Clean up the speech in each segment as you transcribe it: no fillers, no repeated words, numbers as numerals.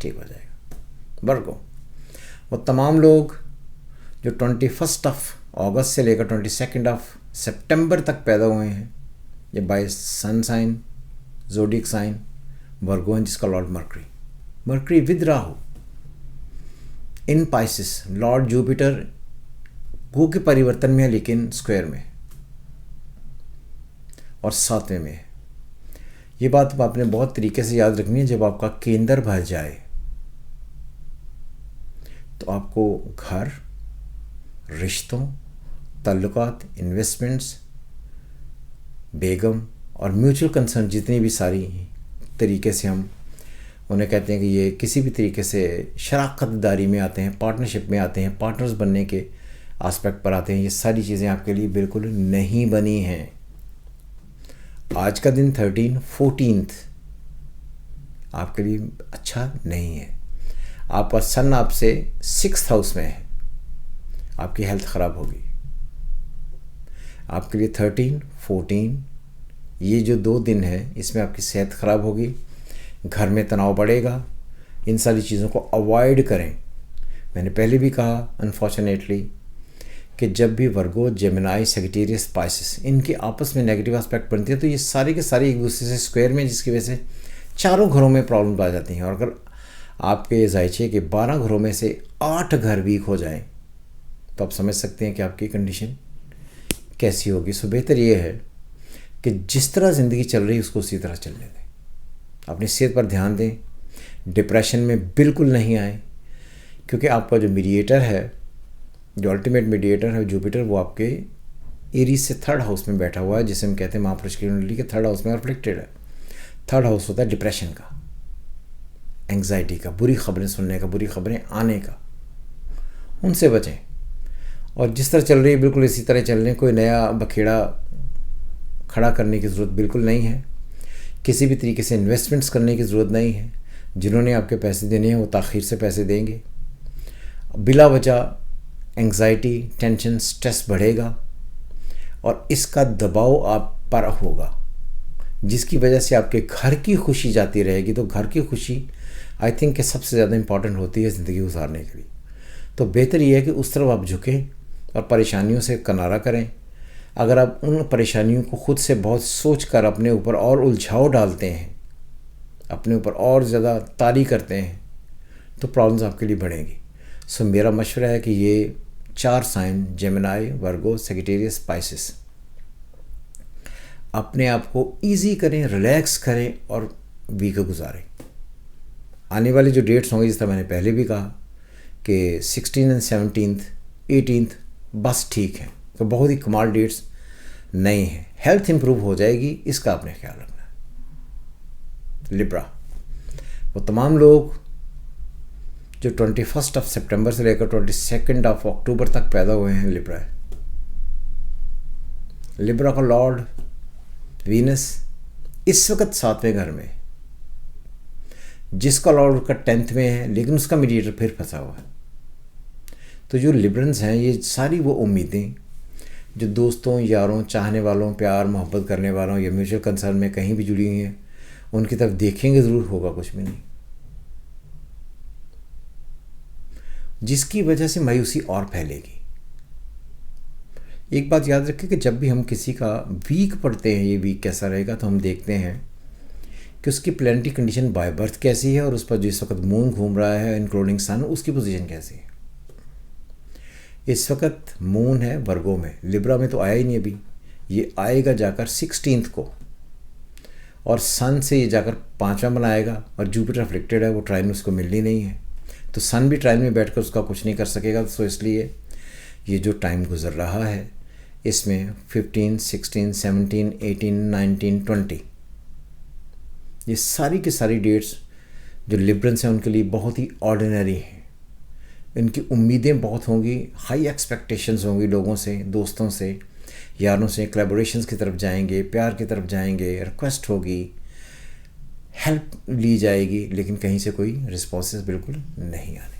ٹھیک ہو جائے گا۔ ورگو، وہ تمام لوگ جو 21 اگست سے لے کر 22 سپٹمبر تک پیدا ہوئے ہیں، یہ by sun sign zodiac sign Virgo ہیں، جس کا lord Mercury with Rahu in Pisces, lord Jupiter گو کے پریورتن میں ہے لیکن اسکوائر میں اور 7ویں میں ہے۔ یہ بات آپ نے بہت طریقے سے یاد رکھنی ہے۔ جب آپ کا کیندر بھر جائے تو آپ کو گھر، رشتوں، تعلقات، انویسٹمنٹس، بیگم اور میوچل کنسرن، جتنی بھی ساری طریقے سے ہم انہیں کہتے ہیں کہ یہ کسی بھی طریقے سے شراکت داری میں آتے ہیں، پارٹنرشپ میں آتے ہیں، پارٹنرز بننے کے آسپیکٹ پر آتے ہیں، یہ ساری چیزیں آپ کے لیے بالکل نہیں بنی ہیں۔ آج کا دن 14 آپ کے لیے اچھا نہیں ہے۔ آپ کا سن آپ سے 6th ہاؤس میں ہے، آپ کی ہیلتھ خراب ہوگی۔ آپ کے لیے 13 یہ جو 2 دن ہے، اس میں آپ کی صحت خراب ہوگی، گھر میں تناؤ بڑھے گا۔ ان ساری چیزوں کو اوائڈ کریں۔ میں نے پہلے بھی کہا انفارچونیٹلی کہ جب بھی ورگو، جیمنائی، سیگیٹیریس، اسپائسس ان کے آپس میں نیگیٹو آسپیکٹ بنتی ہے تو یہ سارے کے سارے ایک دوسرے سے اسکوائر میں، جس کی وجہ سے چاروں گھروں میں پرابلم آ جاتی ہیں۔ اور اگر آپ کے ذائچے کے 12 گھروں میں سے 8 گھر ویک ہو جائیں تو آپ سمجھ سکتے ہیں کہ آپ کی کنڈیشن کیسی ہوگی۔ سو بہتر یہ ہے کہ جس طرح زندگی چل رہی ہے اس کو اسی طرح چلنے دیں، اپنی صحت پر دھیان دیں، ڈپریشن میں بالکل نہیں آئیں، کیونکہ آپ کا جو میڈیٹر ہے، جو الٹیمیٹ میڈیٹر ہے جوپیٹر، وہ آپ کے ایریز سے 3rd ہاؤس میں بیٹھا ہوا ہے، جسے ہم کہتے ہیں مہاپرش کی کنڈلی کے 3rd ہاؤس میں ریفلیکٹڈ ہے۔ 3rd ہاؤس ہوتا ہے ڈپریشن کا، انگزائٹی کا، بری خبریں سننے کا، بری خبریں آنے کا۔ ان سے بچیں اور جس طرح چل رہی ہے بالکل اسی طرح چل رہے ہیں۔ کوئی نیا بکھیڑا کھڑا کرنے کی ضرورت بالکل نہیں ہے، کسی بھی طریقے سے انویسٹمنٹس کرنے کی ضرورت نہیں ہے۔ جنہوں نے آپ کے پیسے دینے ہیں وہ تاخیر سے پیسے دیں گے۔ بلا وجہ انگزائٹی، ٹینشن، سٹریس بڑھے گا اور اس کا دباؤ آپ پر ہوگا، جس کی وجہ سے آپ کے گھر کی خوشی جاتی رہے گی۔ تو گھر کی خوشی آئی تھنک کہ سب سے زیادہ امپورٹنٹ ہوتی ہے زندگی گزارنے کے لیے۔ تو بہتر یہ ہے کہ اس طرف آپ جھکیں اور پریشانیوں سے کنارہ کریں۔ اگر آپ ان پریشانیوں کو خود سے بہت سوچ کر اپنے اوپر اور الجھاؤ ڈالتے ہیں، اپنے اوپر اور زیادہ طاری کرتے ہیں، تو پرابلمز آپ کے لیے بڑھیں گی۔ سو میرا مشورہ ہے کہ یہ 4 سائن، جیمنائی، ورگو، سیگیٹیریس، اسپائسس، اپنے آپ کو ایزی کریں، ریلیکس کریں اور ویک گزاریں۔ آنے والی جو ڈیٹس ہوں گی، جس طرح میں نے پہلے بھی کہا کہ 16 اور 17 18 بس ٹھیک ہیں، تو بہت ہی کمال ڈیٹس نہیں ہیں۔ ہیلتھ امپروو ہو جائے گی، اس کا آپ نے خیال رکھنا ہے۔ لبرا، وہ تمام لوگ جو 21 سپٹمبر سے لے کر 22 اکتوبر تک پیدا ہوئے ہیں، لبرا ہے۔ لبرا کا لارڈ وینس اس وقت 7ویں گھر میں، جس کا لارڈ کا 10th میں ہے، لیکن اس کا میڈیٹر پھر پھنسا ہوا ہے۔ تو جو لبرنز ہیں، یہ ساری وہ امیدیں جو دوستوں، یاروں، چاہنے والوں، پیار محبت کرنے والوں یا میوچل کنسرن میں کہیں بھی جڑی ہوئی ہیں، ان کی طرف دیکھیں گے ضرور، ہوگا کچھ بھی نہیں، جس کی وجہ سے مایوسی اور پھیلے گی۔ ایک بات یاد رکھیں کہ جب بھی ہم کسی کا ویک پڑھتے ہیں، یہ ویک کیسا رہے گا، تو ہم دیکھتے ہیں کہ اس کی پلانٹری کنڈیشن بائی برتھ کیسی ہے اور اس پر جس وقت مون گھوم رہا ہے انکلوڈنگ سن، اس کی پوزیشن کیسی ہے۔ اس وقت مون ہے ورگو میں، لبرا میں تو آیا ہی نہیں ابھی، یہ آئے گا جا کر 16 کو، اور سن سے یہ جا کر 5واں بنائے گا، اور جوپیٹر افلیکٹڈ ہے، وہ ٹرائن اس کو ملنی نہیں ہے، تو سن بھی ٹرائن میں بیٹھ کر اس کا کچھ نہیں کر سکے گا۔ سو اس لیے یہ جو ٹائم گزر رہا ہے، اس میں 15 16 17 18 19 20 یہ ساری کی ساری ڈیٹس جو لبرنس ہیں ان کے لیے بہت ہی آرڈینری ہیں۔ ان کی امیدیں بہت ہوں گی، ہائی ایکسپیکٹیشنز ہوں گی، لوگوں سے، دوستوں سے، یاروں سے، کلیبوریشنز کی طرف جائیں گے، پیار کی طرف جائیں گے، ریکویسٹ ہوگی، ہیلپ لی جائے گی، لیکن کہیں سے کوئی رسپانسز بالکل نہیں آنے۔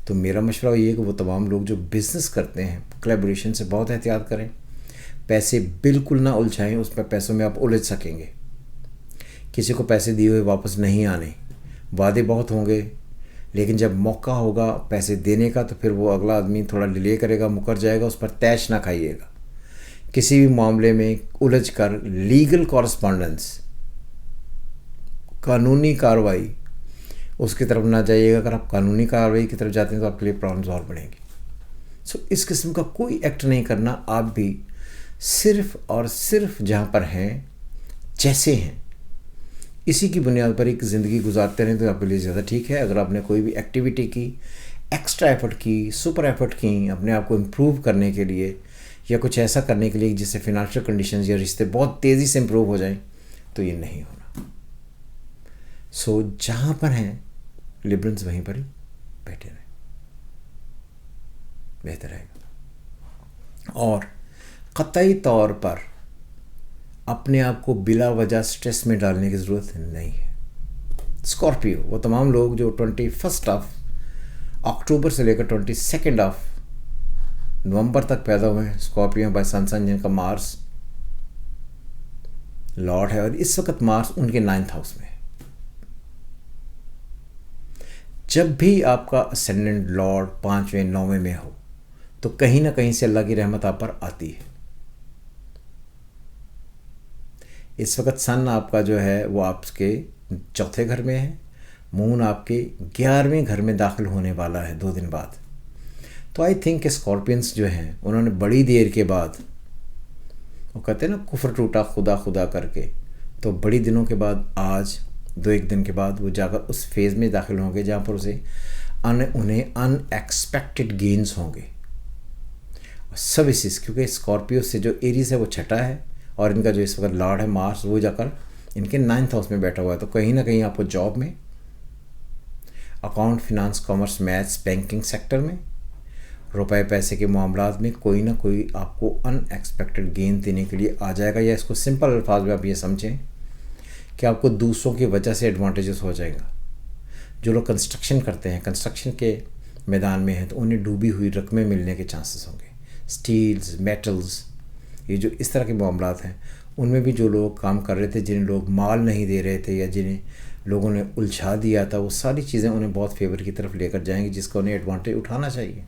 تو میرا مشورہ یہ ہے کہ وہ تمام لوگ جو بزنس کرتے ہیں، کلیبوریشن سے بہت احتیاط کریں، پیسے بالکل نہ الجھائیں، اس پہ پیسوں میں آپ الجھ سکیں گے، کسی کو پیسے دیے ہوئے واپس نہیں آنے، وعدے بہت ہوں گے، لیکن جب موقع ہوگا پیسے دینے کا تو پھر وہ اگلا آدمی تھوڑا ڈیلے کرے گا، مکر جائے گا، اس پر تیش نہ کھائیے گا۔ کسی بھی معاملے میں الجھ کر لیگل کورسپونڈنس، قانونی کارروائی، اس کی طرف نہ جائیے گا۔ اگر آپ قانونی کارروائی کی طرف جاتے ہیں تو آپ کے لیے پرابلمز اور بڑھیں گی۔ اس قسم کا کوئی ایکٹ نہیں کرنا۔ آپ بھی صرف اور صرف جہاں پر ہیں جیسے ہیں اسی کی بنیاد پر ایک زندگی گزارتے رہیں تو آپ کے لیے زیادہ ٹھیک ہے۔ اگر آپ نے کوئی بھی ایکٹیویٹی کی، ایکسٹرا ایفرٹ کی، سپر ایفرٹ کی اپنے آپ کو امپروو کرنے کے لیے یا کچھ ایسا کرنے کے لیے جس سے فنانشل کنڈیشنز یا رشتے بہت تیزی سے امپروو ہو جائیں، تو یہ نہیں ہونا۔ جہاں پر ہیں لبرلز وہیں پر ہی بیٹھے رہیں، بہتر رہے گا۔ اور قطعی طور پر اپنے آپ کو بلا وجہ سٹریس میں ڈالنے کی ضرورت نہیں ہے۔ اسکارپیو، وہ تمام لوگ جو 21 اکتوبر سے لے کر 22 نومبر تک پیدا ہوئے ہیں، اسکارپیو بائی سن جن کا مارس لارڈ ہے، اور اس وقت مارس ان کے 9th ہاؤس میں ہے۔ جب بھی آپ کا اسینڈنٹ لارڈ 5ویں 9ویں میں ہو تو کہیں نہ کہیں سے اللہ کی رحمت آپ پر آتی ہے۔ اس وقت سن آپ کا جو ہے وہ آپ کے 4تھے گھر میں ہے، مون آپ کے 11ویں گھر میں داخل ہونے والا ہے 2 دن بعد۔ تو آئی تھنک کہ اسکارپینس جو ہیں انہوں نے بڑی دیر کے بعد، وہ کہتے ہیں نا کفر ٹوٹا خدا خدا کر کے، تو بڑی دنوں کے بعد آج 2-1 دن کے بعد وہ جا کر اس فیز میں داخل ہوں گے جہاں پر انہیں ان ایکسپیکٹڈ گینز ہوں گے۔ سروسز، کیونکہ اسکارپیو سے جو ایریز ہے وہ چھٹا ہے، اور ان کا جو اس وقت لارڈ ہے مارس وہ جا کر ان کے 9th ہاؤس میں بیٹھا ہوا ہے، تو کہیں نہ کہیں آپ کو جاب میں، account, finance, commerce, maths, banking sector میں، روپے پیسے کے معاملات میں کوئی نہ کوئی آپ کو ان ایکسپیکٹڈ گین دینے کے لیے آ جائے گا۔ یا اس کو سمپل الفاظ میں آپ یہ سمجھیں کہ آپ کو دوسروں کی وجہ سے ایڈوانٹیجز ہو جائے گا۔ جو لوگ کنسٹرکشن کرتے ہیں، کنسٹرکشن کے میدان میں ہیں، تو انہیں ڈوبی ہوئی رقمیں ملنے کے چانسز ہوں گے۔ سٹیلز، میٹلز، یہ جو اس طرح کے معاملات ہیں ان میں بھی جو لوگ کام کر رہے تھے، جنہیں لوگ مال نہیں دے رہے تھے یا جنہیں لوگوں نے الجھا دیا تھا، وہ ساری چیزیں انہیں بہت فیور کی طرف لے کر جائیں گی، جس کا انہیں ایڈوانٹیج اٹھانا چاہیے۔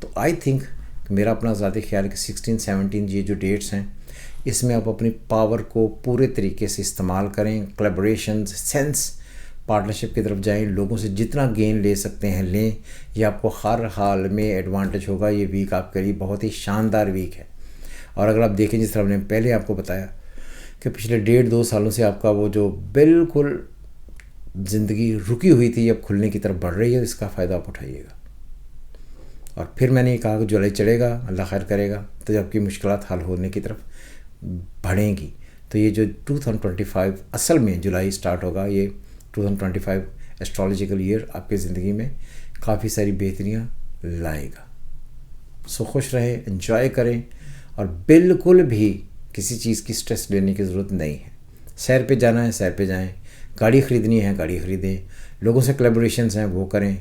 تو آئی تھنک میرا اپنا ذاتی خیال ہے کہ 16، 17 یہ جو ڈیٹس ہیں اس میں آپ اپنی پاور کو پورے طریقے سے استعمال کریں، کلیبریشنز، سینس، پارٹنرشپ کی طرف جائیں، لوگوں سے جتنا گین لے سکتے ہیں لیں، یہ آپ کو ہر حال میں ایڈوانٹیج ہوگا۔ یہ ویک آپ کے لیے بہت ہی شاندار ویک ہے۔ اور اگر آپ دیکھیں جس طرح ہم نے پہلے آپ کو بتایا کہ پچھلے 1.5-2 سالوں سے آپ کا وہ جو بالکل زندگی رکی ہوئی تھی اب کھلنے کی طرف بڑھ رہی ہے، اس کا فائدہ آپ اٹھائیے گا۔ اور پھر میں نے یہ کہا کہ جولائی چڑھے گا، اللہ خیر کرے گا، تو جب کی مشکلات حل ہونے کی طرف بڑھیں گی، تو یہ جو 2025 اصل میں جولائی سٹارٹ ہوگا، یہ 2025 ایسٹرالوجیکل ایئر آپ کی زندگی میں کافی ساری بہتریاں لائے گا۔ خوش رہیں، انجوائے کریں، اور بالکل بھی کسی چیز کی سٹریس لینے کی ضرورت نہیں ہے۔ سیر پہ جانا ہے سیر پہ جائیں، گاڑی خریدنی ہے گاڑی خریدیں، لوگوں سے کلیبریشنز ہیں وہ کریں،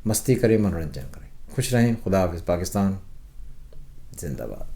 مستی کریں، منورنجن کریں۔ خوش رہیں۔ خدا حافظ۔ پاکستان زندہ باد۔